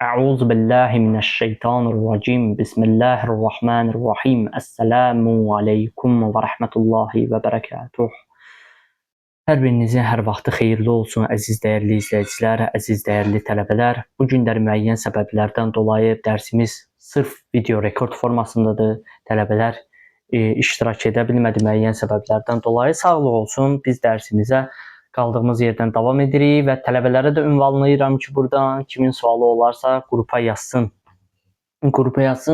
Euzu billahi mineşşeytanirracim. Bismillahirrahmanirrahim. Esselamu aleykum ve rahmetullahi ve berekatuh. Hər birinizin hər vaxtı xeyirli olsun, əziz dəyərli izləyicilər, əziz dəyərli tələbələr. Bu günlər müəyyən səbəblərdən dolayı dərsimiz sırf video rekord formasındadır. Tələbələr iştirak edə bilmədi müəyyən səbəblərdən dolayı. Sağlıq olsun, biz dərsimizə qaldığımız yerdən davam edirik və tələbələrə də ünvanlayıram ki, buradan kimin sualı olarsa qrupa yazsın.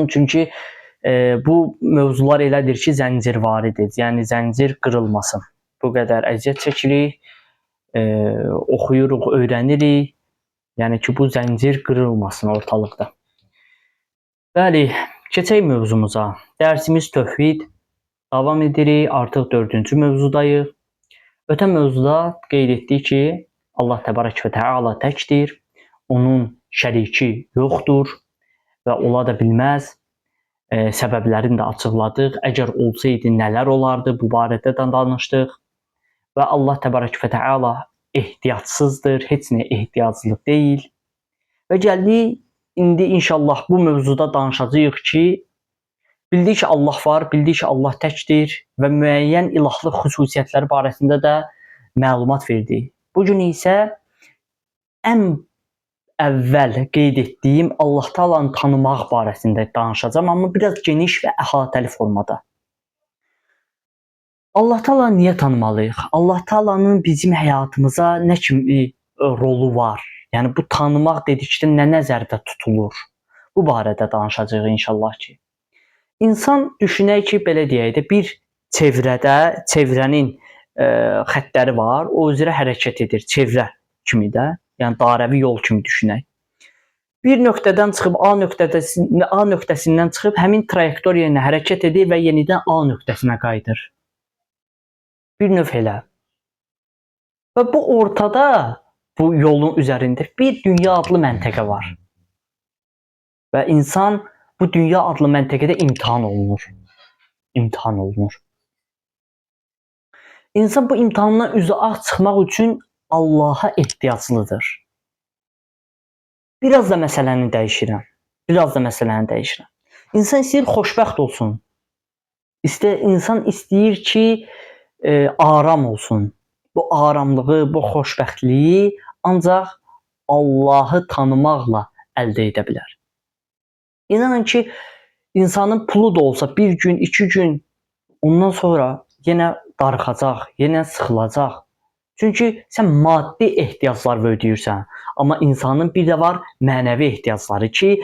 Çünki bu mövzular elədir ki, zəncirvaridir. Yəni zəncir qırılmasın. Bu qədər əziyyət çəkirik, oxuyuruq, öyrənirik. Yəni ki, bu zəncir qırılmasın ortalıqda. Bəli, keçək mövzumuza. Dərsimiz tövhid. Davam edirik, artıq 4-cü mövzudayıq. Ötən mövzuda qeyd etdik ki, Allah təbarək və təala təkdir, onun şəriki yoxdur və ola da bilməz. Səbəblərini də açıqladıq. Əgər olsaydı nələr olardı, bu barədə də danışdıq. Və Allah təbarək və təala ehtiyatsızdır, heç nə ehtiyaclı deyil. Və gəldik, indi inşallah bu mövzuda danışacağıq ki, bildik ki, Allah var, bildik ki, Allah təkdir və müəyyən ilahlıq xüsusiyyətləri barəsində də məlumat verdik. Bugün isə ən əvvəl qeyd etdiyim Allah Taalanı tanımaq barəsində danışacağam, amma biraz geniş və əhatəli formada. Allah Taalanı niyə tanımalıyıq? Allah Taalanın bizim həyatımıza nə kimi rolu var? Yəni bu tanımaq dedikdə nə nəzərdə tutulur? Bu barədə danışacağıq inşallah ki. İnsan düşünək ki, belə deyək də, bir çevrənin xəttləri var, o üzrə hərəkət edir, çevrə kimi də, yəni dairəvi yol kimi düşünək. Bir nöqtədən çıxıb A nöqtəsindən çıxıb həmin trayektoriya ilə hərəkət edir və yenidən A nöqtəsinə qayıdır. Bir növ elə. Və bu ortada, bu yolun üzərində bir dünya adlı məntəqə var. Və insan bu dünya adlı məntəqədə imtahan olunur. İnsan bu imtahandan üzü ağ çıxmaq üçün Allaha ehtiyaclıdır. Biraz da məsələni dəyişirəm. İnsan istəyir xoşbəxt olsun. İnsan istəyir ki, aram olsun. Bu aramlığı, bu xoşbəxtliyi ancaq Allahı tanımaqla əldə edə bilər. İnanın ki, insanın pulu da olsa bir gün, 2 gün, ondan sonra yenə darıxacaq, yenə sıxılacaq. Çünki sən maddi ehtiyaclar ödəyirsən, amma insanın bir də var mənəvi ehtiyacları ki,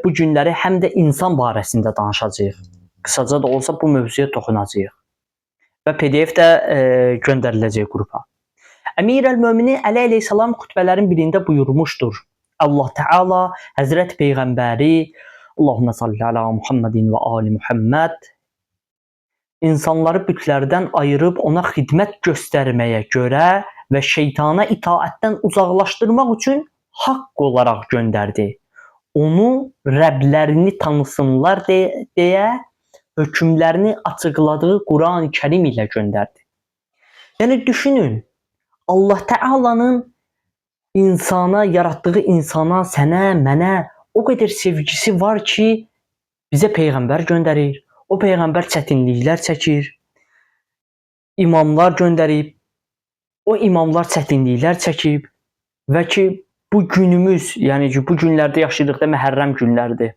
bu günləri həm də insan barəsində danışacağıq. Qısaca da olsa bu mövzuya toxunacağıq. Və PDF də göndəriləcək qrupa. Əmir-əl-Möminin Əli əleyhissalam xütbələrin birində buyurmuşdur. Allah Teala Həzrət Peyğəmbəri Allahümme salli ala Muhammedin və ali Muhammed insanları bütlərdən ayırıb ona xidmət göstərməyə görə və şeytana itaətdən uzaqlaşdırmaq üçün haqq olaraq göndərdi. Onu Rəblərini tanısınlar deyə hökmlərini açıqladığı Quran-ı Kərim ilə göndərdi. Yəni düşünün, Allah Teala'nın insana, yaratdığı insana, sənə, mənə o qədər sevgisi var ki, bizə Peyğəmbər göndərir. O Peyğəmbər çətinliklər çəkir. İmamlar göndərib. O imamlar çətinliklər çəkib. Və ki, bu günümüz, yəni ki, bu günlərdə yaşadığımızda Məhərrəm günləridir.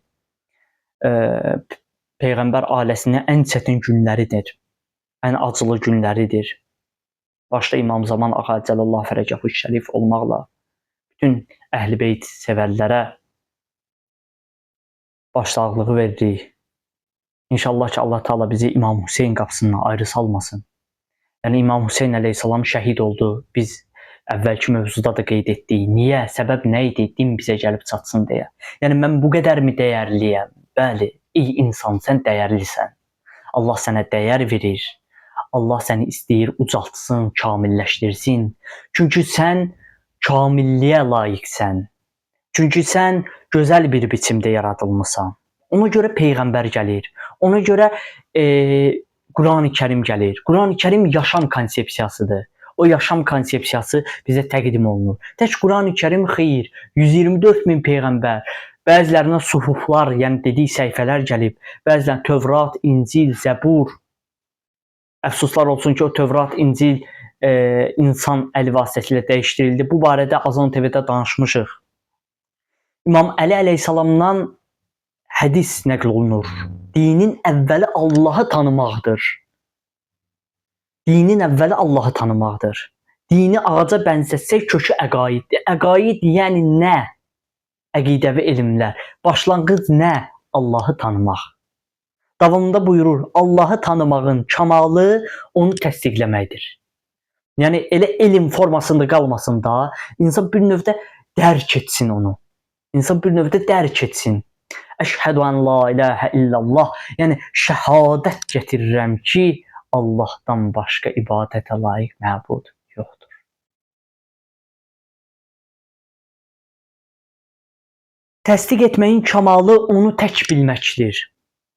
Peyğəmbər ailəsinin ən çətin günləridir. Ən acılı günləridir. Başda İmam Zaman Ağa Cəlallah Fərəcəhu Şərif olmaqla bütün Əhl-i Beyt sevərlərə başsağlığı veririk. İnşallah ki, Allah Teala bizi İmam Hüseyin qapısından ayrı salmasın. Yəni İmam Hüseyin əleyhissalam şəhid oldu. Biz əvvəlki mövzuda da qeyd etdik. Niyə? Səbəb nə idi? Din bizə gəlib çatsın deyə. Yəni mən bu qədərmi dəyərliyəm? Bəli, ey insan, sən dəyərlisən. Allah sənə dəyər verir. Allah səni istəyir ucaltsın, kamilləşdirsin. Çünki sən kamilliyə layiqsən. Çünki sən gözəl bir biçimdə yaradılmısan. Ona görə Peyğəmbər gəlir. Ona görə Quran-ı Kərim gəlir. Quran-ı Kərim yaşam konsepsiyasıdır. o yaşam konsepsiyası bizə təqdim olunur. Tək Quran-ı Kərim xeyr, 124 min peyğəmbər, bəzilərinə suhuflar, yəni dediyi səhifələr gəlib, bəzilərinə Tövrat, İncil, Zəbur. Əfsuslar olsun ki, o Tövrat, İncil insan əli vasitəsilə dəyişdirildi. Bu barədə Azan TV-də danışmışıq. İmam Əli əleyhissalamdan hədis nəql olunur. Dinin əvvəli Allahı tanımaqdır. Dinin əvvəli Allahı tanımaqdır. Dini ağaca bənzətsək kökü əqaiddir. Əqaid yəni nə? Əqidəvi elmlər. Başlanğıc nə? Allahı tanımaq. Davamında buyurur, Allahı tanımağın kamalı onu təsdiqləməkdir. Yəni elə elm formasında qalmasın da, insan bir növdə dərk etsin onu. İnsan bir növdə dərk etsin. Əşhədü ən la ilahə illallah. Yəni şəhadət gətirirəm ki, Allahdan başqa ibadətə layiq məbud yoxdur. Təsdiq etməyin kamalı onu tək bilməkdir.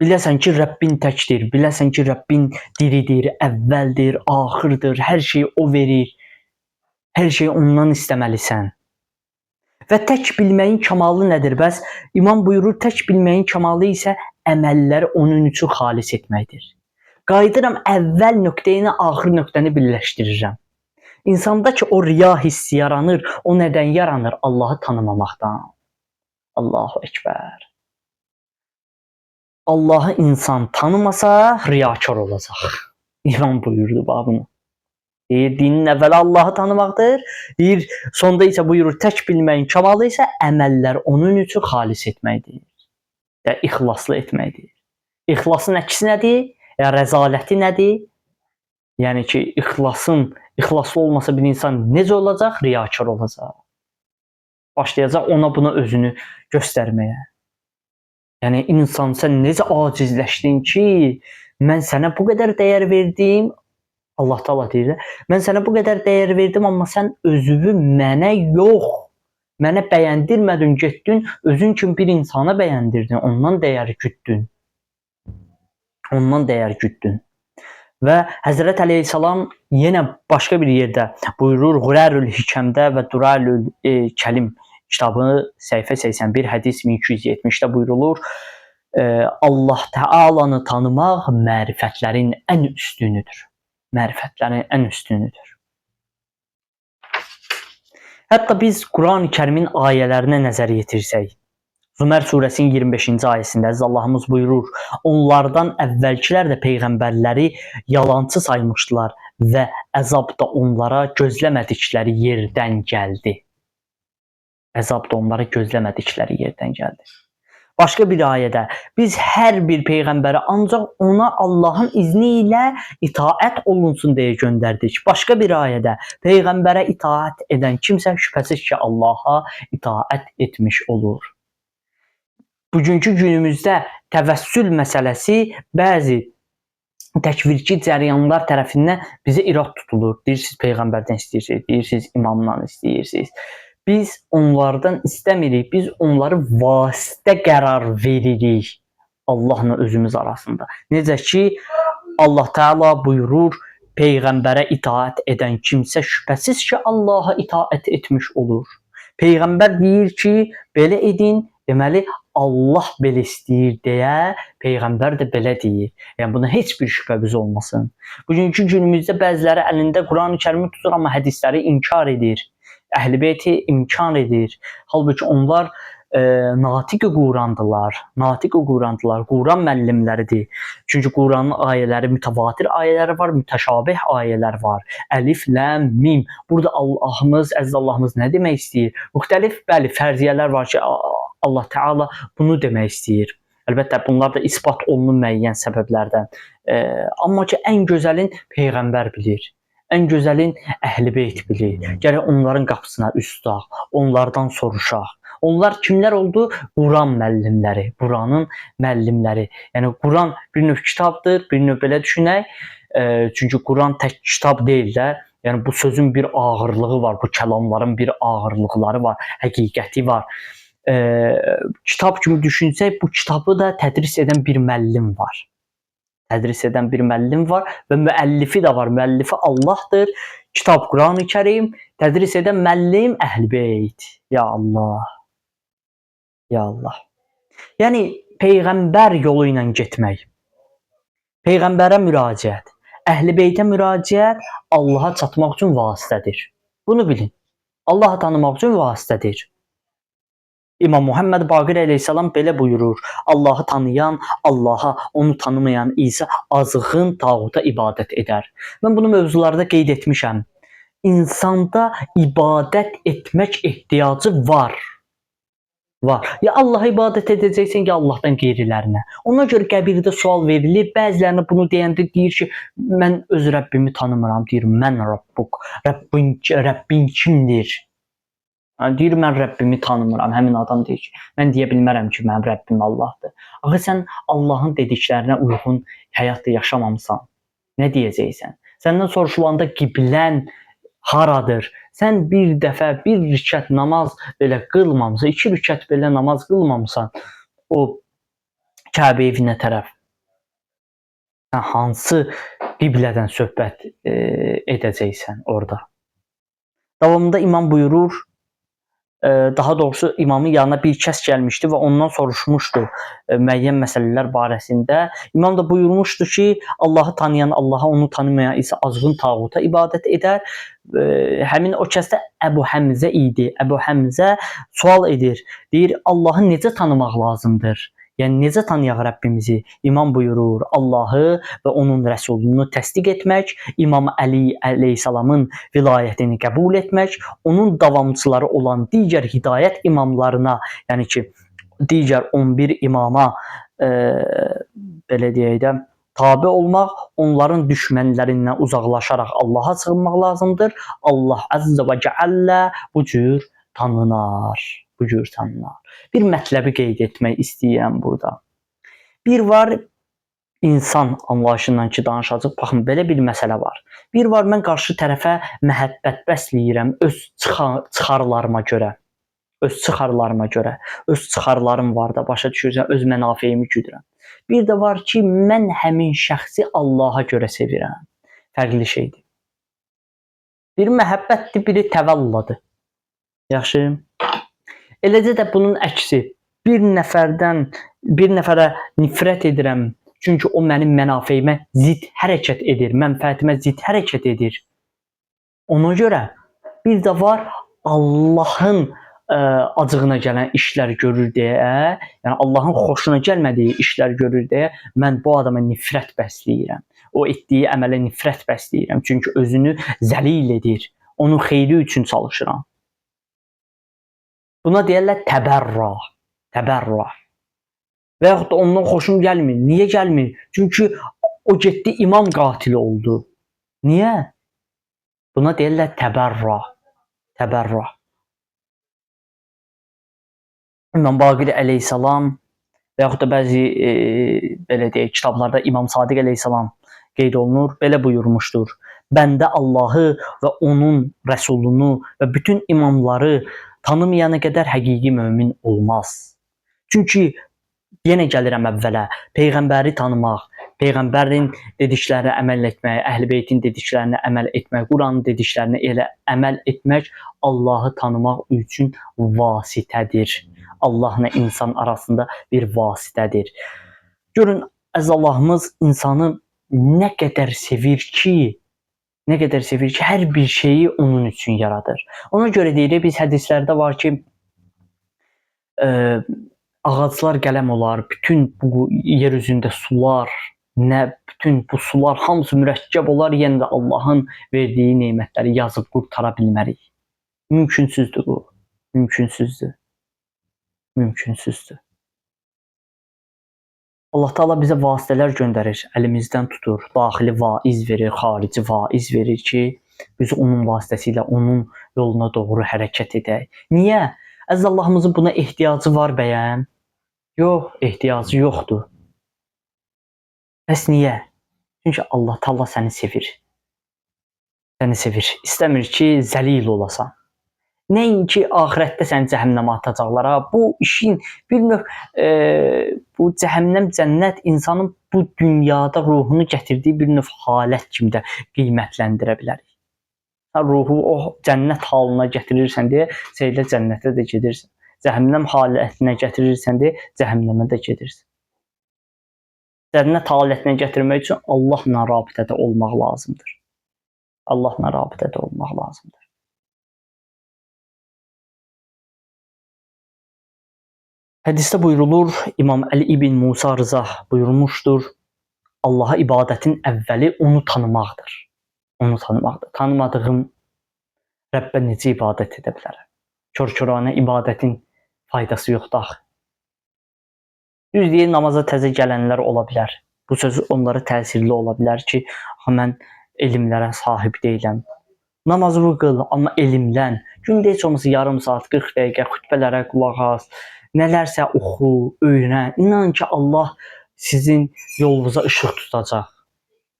Biləsən ki, Rəbbin təkdir. Biləsən ki, Rəbbin diridir, əvvəldir, axırdır. Hər şeyi o verir. Hər şeyi ondan istəməlisən. Və tək bilməyin kamalı nədir? Bəs İmam buyurur, tək bilməyin kamalı isə əməlləri onun üçün xalis etməkdir. Qayıdıram əvvəl nöqtəyini, axır nöqtəni birləşdirirəm. İnsanda ki, o riya hissi yaranır, o nədən yaranır? Allahı tanımamaqdan. Allahu Ekber. Allahı insan tanımasa riyakar olacaq. İmam buyurdu bunu. Deyir, dinin əvvəli Allahı tanımaqdır. Deyir, sonda isə buyurur, tək bilməyin kamalı isə əməllər onun üçün xalis etməkdir. Ya ixlaslı etməkdir. İxlasın əksi nədir? Ya rəzaləti nədir? Yəni ki, ixlaslı olmasa bir insan necə olacaq? Riyakar olacaq. Başlayacaq ona buna özünü göstərməyə. Yəni insan, sən necə acizləşdin ki, mən sənə bu qədər dəyər verdim. Allah Taala deyir, mən sənə bu qədər dəyər verdim, amma sən özünü mənə yox, mənə bəyəndirmədin, getdin, özün kimi bir insana bəyəndirdin, ondan dəyər gütdün. Ondan dəyər gütdün. Və Həzrət Əleyhissalam yenə başqa bir yerdə buyurur, Ğurərül Hikəmdə və Durarül Kəlim kitabı səhifə 81, hədis 1270-də buyurulur, Allah Taalanı tanımaq mərifətlərin ən üstünüdür. Mərifətlərin ən üstünüdür. Hətta biz Quran-ı Kərimin ayələrinə nəzər yetirsək, Zümər surəsinin 25-ci ayəsində Allahımız buyurur, onlardan əvvəlkilər də peyğəmbərləri yalancı saymışdılar və əzab da onlara gözləmədikləri yerdən gəldi. Əzab da onlara gözləmədikləri yerdən gəldi. Başqa bir ayədə biz hər bir peyğəmbərə ancaq ona Allahın izni ilə itaət olunsun deyə göndərdik. Başqa bir ayədə peyğəmbərə itaət edən kimsə şübhəsiz ki, Allaha itaət etmiş olur. Bugünkü günümüzdə təvəssül məsələsi bəzi təkvirçi cəryanlar tərəfindən bizə irad tutulur. Deyirsiniz peyğəmbərdən istəyirsiniz, deyirsiniz imamdan istəyirsiniz. Biz onlardan istəmirik, biz onları vasitə qərar veririk Allahla özümüz arasında. Necə ki, Allah Teala buyurur, peyğəmbərə itaət edən kimsə şübhəsiz ki, Allaha itaət etmiş olur. Peyğəmbər deyir ki, belə edin, deməli Allah belə istəyir deyə peyğəmbər də belə deyir. Yəni buna heç bir şübhəmiz olmasın. Bugünkü günümüzdə bəziləri əlində Quran-ı Kərimi tutur, amma hədisləri inkar edir. Əhl-i Beyti imkan edir. Halbuki onlar natiq-i Qurandılar. Natiq-i Qurandılar. Quran müəllimləridir. Çünki Quranın ayələri mütəvatir ayələri var, mütəşabih ayələr var. Əlif, ləm, mim. Burada Allahımız, əziz Allahımız nə demək istəyir? Müxtəlif, bəli, fərziyələr var ki, Allah Teala bunu demək istəyir. Əlbəttə, bunlar da isbat olunur müəyyən səbəblərdən. Amma ki, ən gözəlin Peyğəmbər bilir. Ən gözəlin Əhl-i Beyt bilir. Gərək onların qapısına üst tutaq, onlardan soruşaq. Onlar kimlər oldu? Quran müəllimləri, Quranın müəllimləri. Yəni Quran bir növ kitabdır, bir növ belə düşünək. Çünki Quran tək kitab deyil də. Yəni bu sözün bir ağırlığı var, bu kəlamların bir ağırlıqları var, həqiqəti var. Kitab kimi düşünsək, bu kitabı da tədris edən bir müəllim var. tədris edən bir müəllim var və müəllifi də var. Müəllifi Allahdır. Kitab Quran-ı Kərim, tədris edən müəllim Əhl-Beyt. Ya Allah. Ya Allah. Yəni peyğəmbər yolu ilə getmək, peyğəmbərə müraciət, Əhl-Beytə müraciət Allaha çatmaq üçün vasitədir. Bunu bilin. Allahı tanımaq üçün vasitədir. İmam Muhammed Baqir əleyhissalam belə buyurur: Allahı tanıyan, Allaha, onu tanımayan isə azğın tağuta ibadət edər. Mən bunu mövzularda qeyd etmişəm. İnsanda ibadət etmək ehtiyacı var. Var. Ya Allaha ibadət edəcəksən, ya Allahdan qeyrilərinə. Ona görə qəbirdə sual verilir. Bəzilərinə bunu deyəndə deyir ki, mən öz Rəbbimi tanımıram. Deyir, mən Rabbuk. Rəbbin kimdir? Yəni, deyir, mən Rəbbimi tanımıram. Həmin adam deyir ki, mən deyə bilmərəm ki, mənim Rəbbim Allahdır. Axı sən Allahın dediklərinə uyğun həyat yaşamamısan. Nə deyəcəksən? Səndən soruşulanda qiblən haradır? Sən bir dəfə bir rükət namaz belə qılmamısan, 2 rükət belə namaz qılmamısan o Kəbə evinə tərəf. Sən hansı qiblədən söhbət edəcəksən orada? Davamında imam buyurur, daha doğrusu imamın yanına bir kəs gəlmişdi və ondan soruşmuşdu müəyyən məsələlər barəsində. İmam da buyurmuşdu ki, Allahı tanıyan, Allaha, onu tanımayan isə azğın tağuta ibadət edər. Həmin o kəs də Əbu Həmzə idi. Əbu Həmzə sual edir. Deyir, Allahı necə tanımaq lazımdır? Yəni necə tanıyaq Rəbbimizi? İmam buyurur, Allahı və onun rəsulunu təsdiq etmək, İmam Əli əleyhissalamın vilayətini qəbul etmək, onun davamçıları olan digər hidayət imamlarına, yəni ki, digər 11 imama belə deyək də tabe olmaq, onların düşmənlərindən uzaqlaşaraq Allaha sığınmaq lazımdır. Allah Əzzə və Cəllə bu cür tanınar. Bu cür tanınar. Bir mətləbi qeyd etmək istəyirəm burada. Bir var insan anlayışından ki danışacaq. Baxın, belə bir məsələ var. Bir var, mən qarşı tərəfə məhəbbət bəsləyirəm öz çıxarlarıma görə. Öz çıxarlarıma görə. Öz çıxarlarım var da, başa düşürsən, öz mənafeyimi güdürəm. Bir də var ki, mən həmin şəxsi Allaha görə sevirəm. Fərqli şeydir. Biri məhəbbətdir, biri təvəlladır. Yaxşı. Eləcə də bunun əksi, bir nəfərə nifrət edirəm, çünki o mənim mənafeyimə zid hərəkət edir, mənfəətimə zid hərəkət edir. Ona görə bir də var, Allahın acığına gələn işlər görür deyə, yəni Allahın xoşuna gəlmədiyi işlər görür deyə, mən bu adama nifrət bəsləyirəm. O etdiyi əmələ nifrət bəsləyirəm, çünki özünü zəlil edir, onun xeyri üçün çalışıram. Buna deyirlər təbərra. Təbərra. Və yaxud da ondan xoşum gəlmir. Niyə gəlmir? Çünki o getdi imam qatili oldu. Niyə? Buna deyirlər təbərra. Təbərra. İmam Baqir əleyhissalam və yaxud da bəzi belə deyək, kitablarda İmam Sadiq əleyhissalam qeyd olunur, belə buyurmuşdur. Bəndə Allahı və onun rəsulunu və bütün imamları tanımayana qədər həqiqi mömin olmaz. Çünki yenə gəlirəm əvvələ, peyğəmbəri tanımaq, peyğəmbərin dediklərinə əməl etmək, Əhl-Beytin dediklərinə əməl etmək, Quranın dediklərinə elə əməl etmək Allahı tanımaq üçün vasitədir. Allahla insan arasında bir vasitədir. Görün, Əzəlahımız insanı nə qədər sevir ki, hər bir şeyi onun üçün yaradır. Ona görə deyirik, biz hədislərdə var ki, ağaclar qələm olar, bütün bu yer üzündə sular, bütün bu sular hamısı mürəkkəb olar, yenə də Allahın verdiyi nemətləri yazıb qurtara bilmərik. Mümkünsüzdür bu. Mümkünsüzdür. Mümkünsüzdür. Allah Taala bizə vasitələr göndərir, əlimizdən tutur, daxili vaiz verir, xarici vaiz verir ki, biz onun vasitəsilə onun yoluna doğru hərəkət edək. Niyə? Əziz Allahımızın buna ehtiyacı var bəyəm? Yox, ehtiyacı yoxdur. Bəs niyə? Çünki Allah Taala səni sevir. Səni sevir. İstəmir ki, zəlil olasan. Nəinki axirətdə səni cəhənnəmə atacaqlar. Ha. Bu işin bir növ bu cəhənnəm, cənnət insanın bu dünyada ruhunu gətirdiyi bir növ halət kimi də qiymətləndirə bilərik. Ruhu o cənnət halına gətirirsən deyə şeylə cənnətə də gedirsən. Cəhənnəm halətinə gətirirsən deyə cəhənnəmə də gedirsən. Cənnət halətinə gətirmək üçün Allahla rabitədə olmaq lazımdır. Allahla rabitədə olmaq lazımdır. Hədisdə buyurulur, İmam Əli ibn Musa Rıza buyurmuşdur, Allaha ibadətin əvvəli onu tanımaqdır. Onu tanımaqdır. Tanımadığım Rəbbə necə ibadət edə bilərəm? Kör-körənə ibadətin faydası yoxdur. Düz deyil, namaza təzə gələnlər ola bilər. Bu söz onlara təsirli ola bilər ki, mən elmlərə sahib deyiləm. Namazı qıl, amma elmlən. Gündə heç olmasa yarım saat, 40 dəqiqə xütbələrə qulaq as. Nələrsə oxu, öyrən. İnan ki, Allah sizin yolunuza işıq tutacaq.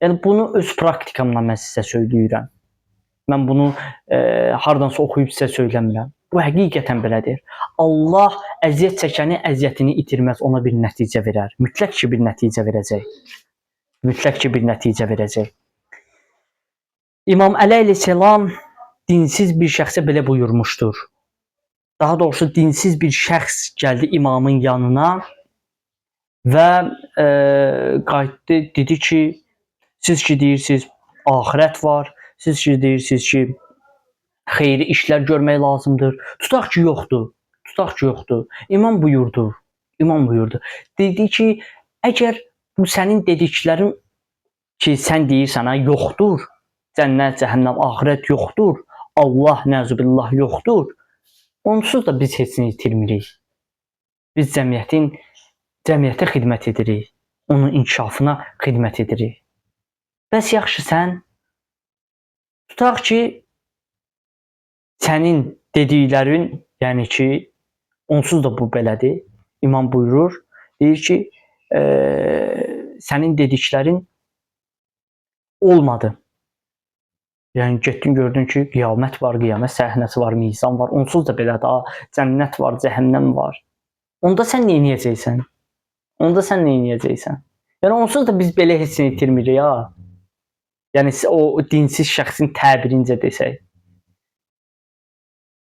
Yəni bunu öz praktikamla mən sizə söyləyirəm. Mən bunu hardansa oxuyub sizə söyləmirəm. Bu həqiqətən belədir. Allah əziyyət çəkəni əziyyətini itirməz, ona bir nəticə verər. Mütləq ki, bir nəticə verəcək. Mütləq ki, bir nəticə verəcək. İmam Əli əleyhissalam dinsiz bir şəxsə belə buyurmuşdur. Daha doğrusu dinsiz bir şəxs gəldi imamın yanına və qayıtdı, dedi ki, siz ki deyirsiniz axirət var, siz ki deyirsiniz ki xeyri işlər görmək lazımdır. Tutaq ki yoxdur. Tutaq ki yoxdur. İmam buyurdu. Dedi ki, əgər bu sənin dediklərin ki sən deyirsən yoxdur, cənnət, cəhənnəm, axirət yoxdur, Allah nəzubillah yoxdur. Onsuz da biz heç nə itirmirik. Biz cəmiyyətə xidmət edirik. Onun inkişafına xidmət edirik. Bəs yaxşı sən tutaq ki sənin dediklərin, yəni ki onsuz da bu belədir. İmam buyurur, deyir ki sənin dediklərin olmadı. Yəni getdin gördün ki, qiyamət var, qiyamət səhnəsi var, mizan var. Onsuz da belə daha cənnət var, cəhənnəm var. Onda sən nə edəcəksən? Yəni onsuz da biz belə heç nə itirmirik ha. Yəni o dinsiz şəxsin təbirincə desək,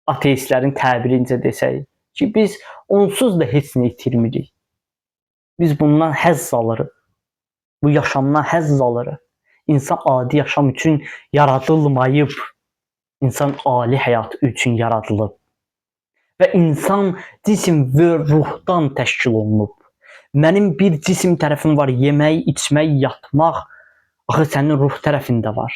ateistlərin təbirincə desək ki, biz onsuz da heç nə itirmirik. Biz bundan həzz alırıq. Bu yaşamdan həzz alırıq. İnsan adi yaşam üçün yaradılmayıb. İnsan ali həyat üçün yaradılıb. Və insan cisim və ruhdan təşkil olunub. Mənim bir cisim tərəfim var, yemək, içmək, yatmaq. Axı sənin ruh tərəfində var.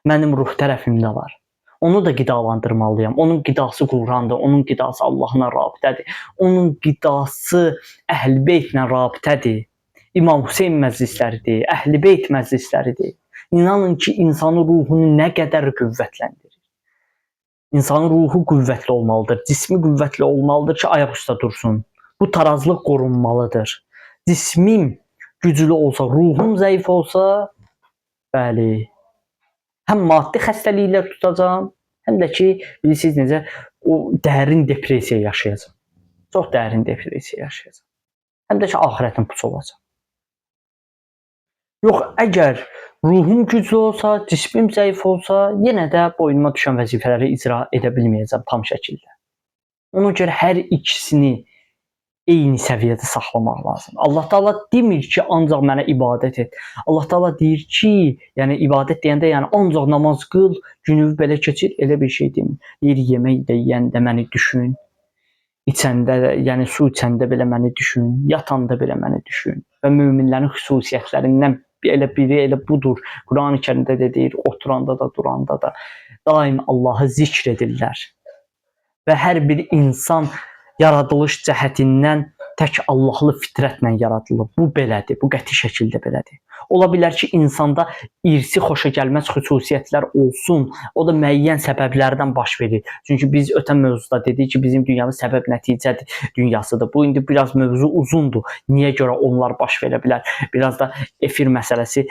Mənim ruh tərəfimdə var. Onu da qidalandırmalıyam. Onun qidası Qurandır, onun qidası Allahla rabitədir. Onun qidası Əhl-Beytlə rabitədir. İmam Hüseyn məclisləridir, Əhl-Beyt məclisləridir. İnanın ki, insanın ruhunu nə qədər qüvvətləndirir. İnsanın ruhu qüvvətli olmalıdır, cismi qüvvətli olmalıdır ki, ayaq üstə dursun. Bu tarazlıq qorunmalıdır. Cismim güclü olsa, ruhum zəif olsa, bəli, həm maddi xəstəliklər tutacağam, həm də ki, bilirsiniz necə, o dərin depresiya yaşayacağam. Çox dərin depresiya yaşayacağam. Həm də ki, axirətin pusu olacaq. Yox, əgər ruhum güclü olsa, cismim zəif olsa, yenə də boynuma düşən vəzifələri icra edə bilməyəcəm tam şəkildə. Ona görə hər ikisini eyni səviyyədə saxlamaq lazım. Allah Taala demir ki, ancaq mənə ibadət et. Allah Taala deyir ki, yəni ibadət deyəndə, yəni ancaq namaz qıl, gününü belə keçir, elə bir şey demir. Deyir, yemək də yeyəndə məni düşün. İçəndə, yəni su içəndə belə məni düşün, yatanda belə məni düşün. Və möminlərin xüsusiyyətlərindən biri elə budur. Qurani-Kərimdə də deyir, oturanda da, duranda da daim Allahı zikr edirlər. Və hər bir insan yaradılış cəhətindən tək Allahlı fitrətlə yaradılıb. Bu belədir, bu qəti şəkildə belədir. Ola bilər ki, insanda irsi xoşagəlməz xüsusiyyətlər olsun, o da müəyyən səbəblərdən baş verir. Çünki biz ötən mövzuda dedik ki, bizim dünyamız səbəb-nəticə dünyasıdır. Bu indi biraz mövzu uzundur. Niyə görə onlar baş verə bilər? Biraz da efir məsələsi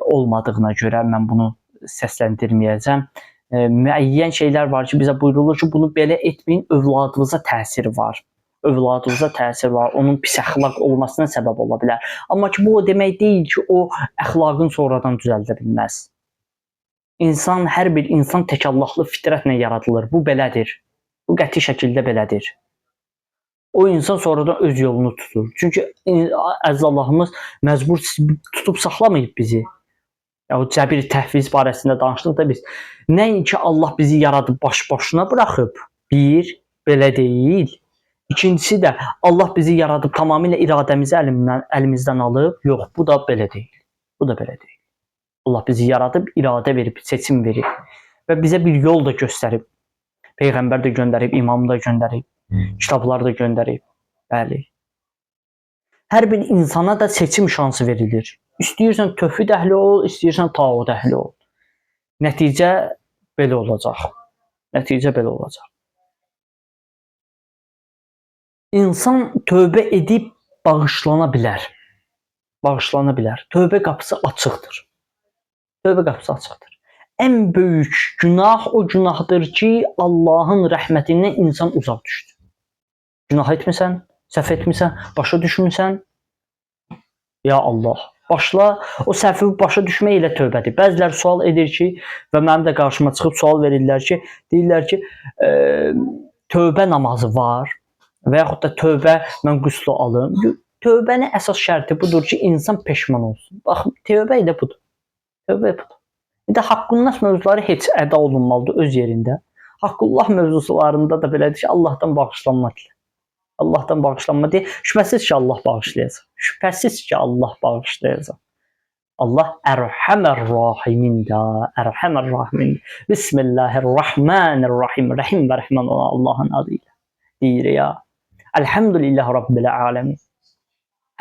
olmadığına görə mən bunu səsləndirməyəcəm. müəyyən şeylər var ki, bizə buyurulur ki, bunu belə etməyin, övladınıza təsiri var. Övladınıza təsir var, onun pis əxlaq olmasına səbəb ola bilər. Amma ki, bu o demək deyil ki, o əxlaqın sonradan düzəldə bilməz. İnsan, hər bir insan təkallahlı fitrətlə yaradılır. Bu belədir. Bu qəti şəkildə belədir. O insan sonradan öz yolunu tutur. Çünki əziz Allahımız məcbur tutub saxlamayıb bizi. Ya o cəbir təhviz barəsində danışdıq da biz. Nəinki Allah bizi yaradıb baş-başına buraxıb. Bir, belə deyil. İkincisi də Allah bizi yaradıb tamamilə iradəmizi əlimizdən alıb. Yox, bu da belə deyil. Bu da belə deyil. Allah bizi yaradıb, iradə verib, seçim verib və bizə bir yol da göstərib. Peyğəmbər də göndərib, imam da göndərib, kitablar da göndərib. Bəli. Hər bir insana da seçim şansı verilir. İstəyirsən tövhid əhli ol, istəyirsən tağut əhli ol. Nəticə belə olacaq. Nəticə belə olacaq. İnsan tövbə edib bağışlana bilər. Bağışlana bilər. Tövbə qapısı açıqdır. Tövbə qapısı açıqdır. Ən böyük günah o günahdır ki, Allahın rəhmətindən insan uzaq düşdü. Günah etmirsən, səhv etmirsən, başa düşmürsən. Ya Allah, başla, o səhvi başa düşmək ilə tövbədir. Bəzilər sual edir ki, və mənim də qarşıma çıxıb sual verirlər ki, deyirlər ki, tövbə namazı var və yaxud da tövbə mən qüslu alım. Tövbənin əsas şərti budur ki, insan peşman olsun. Bax, tövbə ilə budur. Tövbə budur. Bir də haqqullah mövzuları heç əda olunmalıdır öz yerində. Haqqullah mövzularında da belədir ki, Allahdan bağışlanma dilə. Allahdan bağışlanma deyə. Şübhəsiz ki, Allah bağışlayacaq. Şübhəsiz ki, Allah bağışlayacaq. Allah Ərhəmər-Rahimindir. Ərhəmər-Rahimindir. Bismillahirrahmanirrahim. Rəhim və rəhman olan Allahın adıyla. Deyir ya. Elhamdülillahi Rabbil aləmin.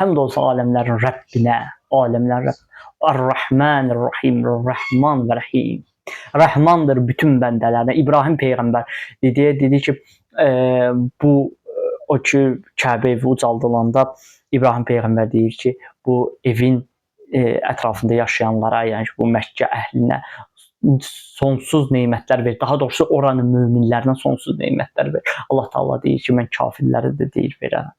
Həmd olsun aləmlərin Rəbbinə. Aləmlərin Rəbbinə. Ər-Rəhmanir-Rahim. Rəhman və rəhim. Rəhmandır bütün bəndələrə. İbrahim Peyğəmbər dedi ki, bu o ki, Kəbə evi ucaldılanda İbrahim Peyğəmbər deyir ki, bu evin ətrafında yaşayanlara, yəni ki, bu Məkkə əhlinə sonsuz nemətlər verir. Daha doğrusu oranın möminlərinə sonsuz nemətlər verir. Allah Taala deyir ki, mən kafirləri də deyir verərəm.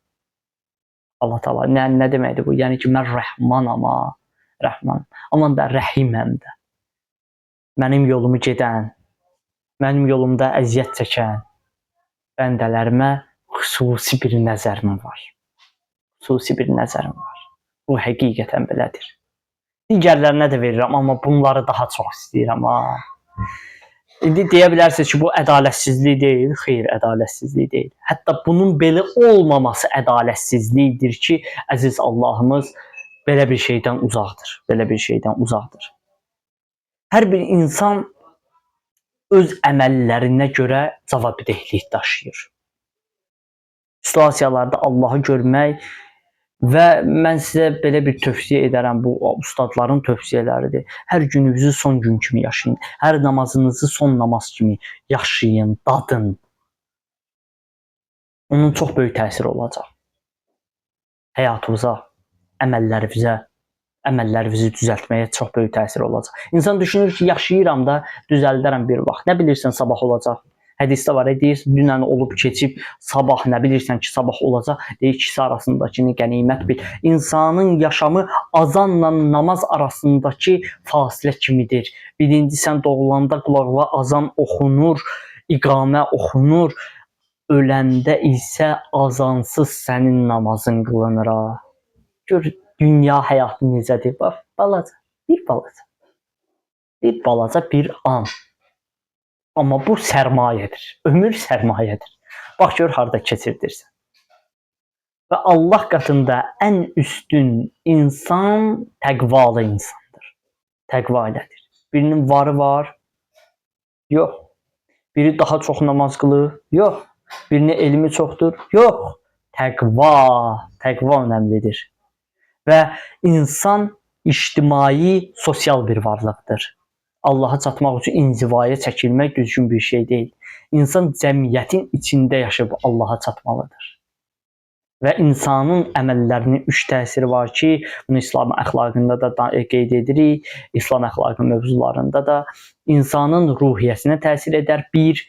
Allah Taala nə deməkdir bu? Yəni ki, mən rəhmanam, rəhman. Aman da rəhiməm də. Mənim yolumu gedən, mənim yolumda əziyyət çəkən bəndələrimə xüsusi bir nəzərim var. Xüsusi bir nəzərim var. Bu həqiqətən belədir. Digərlərinə də verirəm, amma bunları daha çox istəyirəm. İndi deyə bilərsiniz ki, bu ədalətsizlik deyil. Xeyr, ədalətsizlik deyil. Hətta bunun belə olmaması ədalətsizlikdir ki, əziz Allahımız belə bir şeydən uzaqdır. Belə bir şeydən uzaqdır. Hər bir insan öz əməllərinə görə cavabdehlik daşıyır. Situasiyalarda Allahı görmək və mən sizə belə bir tövsiyə edərəm, bu ustadların tövsiyələridir. Hər gününüzü son gün kimi yaşayın. Hər namazınızı son namaz kimi yaşayın, dadın. Onun çox böyük təsiri olacaq. Həyatınıza, əməllərinizi düzəltməyə çox böyük təsiri olacaq. İnsan düşünür ki, yaşayıram da düzəldərəm bir vaxt. Nə bilirsən sabah olacaq? Hədisdə var, deyir, dünən olub keçib, sabah nə bilirsən ki, sabah olacaq, deyir, ikisi arasındakı qənimət bil. İnsanın yaşamı azanla namaz arasındakı fasilə kimidir. Birinci, sən doğulanda qulağına azan oxunur, iqamə oxunur, öləndə isə azansız sənin namazın qılınır. Gör, dünya həyatı necədir? Bax, balaca, bir balaca bir an. Amma bu sərmayədir. Ömür sərmayədir. Bax gör harda keçirdirsən. Və Allah qatında ən üstün insan təqvalı insandır. Təqva ilədir. Birinin varı var? Yox. Biri daha çox namaz qılır? Yox. Birinin elmi çoxdur? Yox. Təqva önəmlidir. Və insan ictimai, sosial bir varlıqdır. Allaha çatmaq üçün inzivaya çəkilmək düzgün bir şey deyil. İnsan cəmiyyətin içində yaşayıb Allaha çatmalıdır. və insanın əməllərinin 3 təsiri var ki, bunu İslam əxlaqında da qeyd edirik. İslam əxlaqı mövzularında da insanın ruhiyyəsinə təsir edər. 1,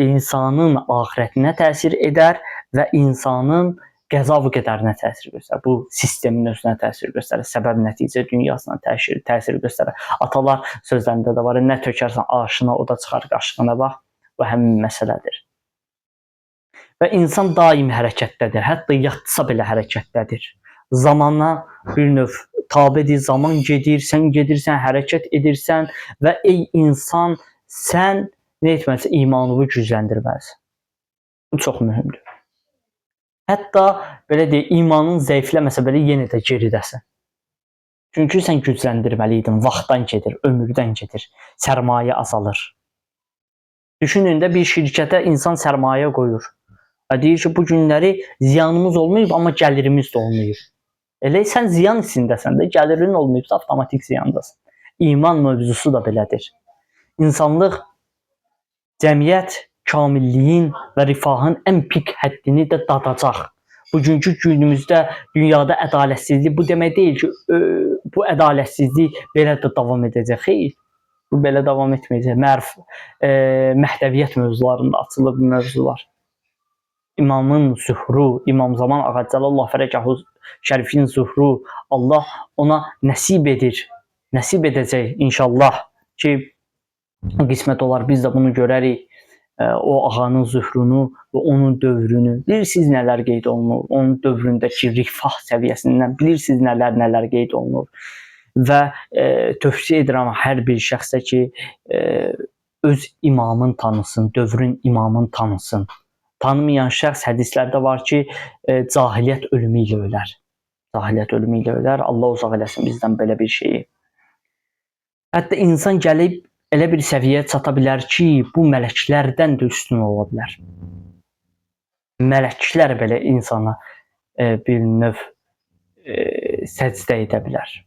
insanın axirətinə təsir edər və insanın qəza və qədərinə təsir göstərir. Bu sistemin özünə təsir göstərir. Səbəb-nəticə dünyasına təsir göstərir. Atalar sözlərində də var, nə tökərsən aşına, o da çıxar qaşığına bax. Bu həmin məsələdir. Və insan daim hərəkətdədir. Hətta yatsa belə hərəkətdədir. Zamana bir növ tabedir, zaman gedir, sən gedirsən, hərəkət edirsən və ey insan, sən nə etməlisən? İmanını gücləndirməlisən. Bu çox mühümdür. Hətta belə deyək, imanın zəifləməsə belə yenə də geridəsən. Çünki sən gücləndirməliydin, vaxtdan gedir, ömürdən gedir, sərmayə azalır. Düşünün də bir şirkətə insan sərmayə qoyur. Deyir ki, bu günləri ziyanımız olmayıb, amma gəlirimiz də olmayıb. Elə sən ziyan içindəsən də, gəlirin olmayıbsa avtomatik ziyandasın. İman mövzusu da belədir. İnsanlıq, cəmiyyət kamilliyin və rifahın ən pik həddini də dadacaq. Bugünkü günümüzdə dünyada ədalətsizlik bu demək deyil ki, bu ədalətsizlik belə də davam edəcək. Xeyr, bu belə davam etməyəcək. Məhdəviyyət mövzularında açılır bu mövzular. İmamın zuhru, İmam Zaman Ağa Cəlallah Fərəgahı Şərifin zuhru Allah ona nəsib edir. Nəsib edəcək inşallah ki, qismət olar biz də bunu görərik. O ağanın zuhrunu və onun dövrünü. Bilirsiniz nələr qeyd olunur? Onun dövründəki rifah səviyyəsindən bilirsiniz nələr qeyd olunur. Və tövsiyə edirəm hər bir şəxsə ki, öz imamın tanısın, dövrün imamın tanısın. Tanımayan şəxs hədislərdə var ki, cahiliyyət ölümü ilə ölər. Cahiliyyət ölümü ilə ölər. Allah uzaq eləsin bizdən belə bir şeyi. Hətta insan gəlib elə bir səviyyəyə çata bilər ki, bu mələklərdən də üstün ola bilər. Mələklər belə insana bir növ səcdə edə bilər.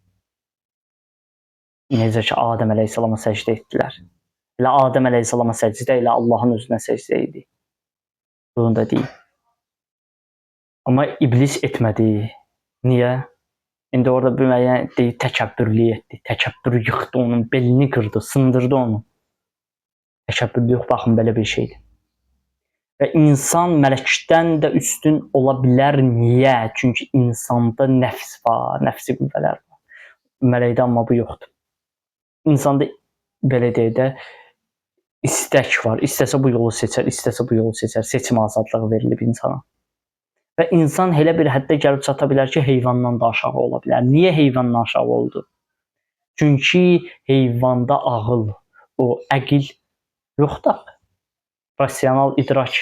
Necə ki, Adəm əleyhissalama səcdə etdilər. Elə Adəm əleyhissalama səcdə ilə Allahın özünə səcdə idi. Bunu da deyim. Amma iblis etmədi. Niyə? İndi orada bir müəyyən deyil, təkəbbürlük etdi. Təkəbbür yıxdı onun, belini qırdı, sındırdı onu. Təkəbbürlük baxın belə bir şeydir. Və insan mələkdən də üstün ola bilər. Niyə? Çünki insanda nəfs var, nəfsi qüvvələr var. Mələkdə amma bu yoxdur. İnsanda belə deyək də istək var. İstəsə bu yolu seçər, istəsə bu yolu seçər. Seçim azadlığı verilib insana. Və insan elə bir həddə gəlib çata bilər ki, heyvandan da aşağı ola bilər. Niyə heyvandan aşağı oldu? Çünki heyvanda ağıl, o əqil yoxdur axı. Rasional idrak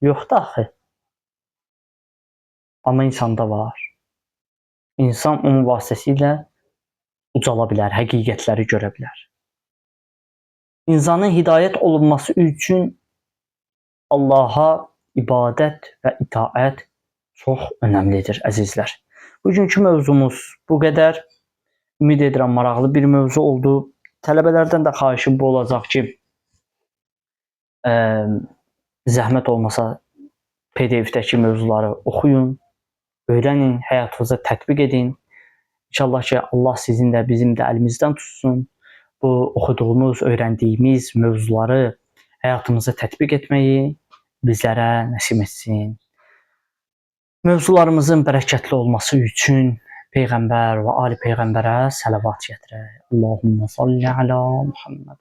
yoxdur axı. Amma insanda var. İnsan onun vasitəsilə ucala bilər, həqiqətləri görə bilər. İnsanın hidayət olunması üçün Allaha ibadət və itaət çox önəmlidir, əzizlər. Bugünkü mövzumuz bu qədər. Ümid edirəm, maraqlı bir mövzu oldu. Tələbələrdən də xahişim bu olacaq ki, zəhmət olmasa PDF-dəki mövzuları oxuyun, öyrənin, həyatınıza tətbiq edin. İnşallah ki, Allah sizin də, bizim də əlimizdən tutsun. Bu oxuduğumuz, öyrəndiyimiz mövzuları həyatımıza tətbiq etməyi bizlərə nəsib etsin. Mövzularımızın bərəkətli olması üçün Peyğəmbər və Ali Peyğəmbərə səlavat gətirək. Allahümmə salli alə Muhammed.